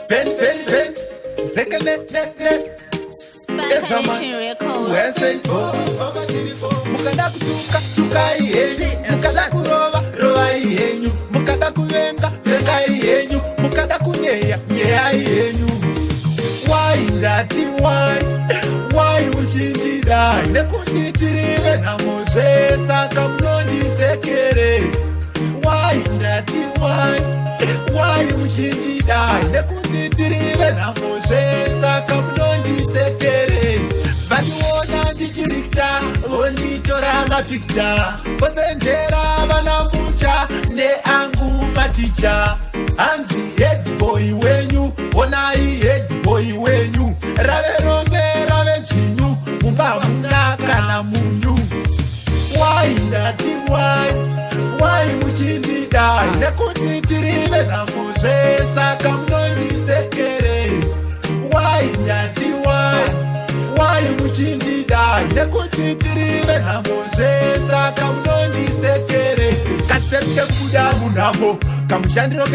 pen, mukada kutuka tukai yenyu, mukada kurova rovai yenyu, mukada kuvenga vengai yenyu, mukada kunyeya nyeyai yenyu. Why ndati why uchindidai nekuti tirive namozve saka munondisekere. Why ndati why uchindidai nekuti tirive namozve saka munondisekere. Vaniona ndichirikta vonditora mapikta vosenjera vanamucha neangu maticha. Hanzi head boy wenyu onai head boy wenyu rave rombe rave chinyu mumba muna kana munyu. Why ndati why muchindidai nekuti tirive namozve saka munondisekere. Why ndati why muchindidai nekuti tirive namozve saka munondisekere. Katsepke kuda munamo kamushandiro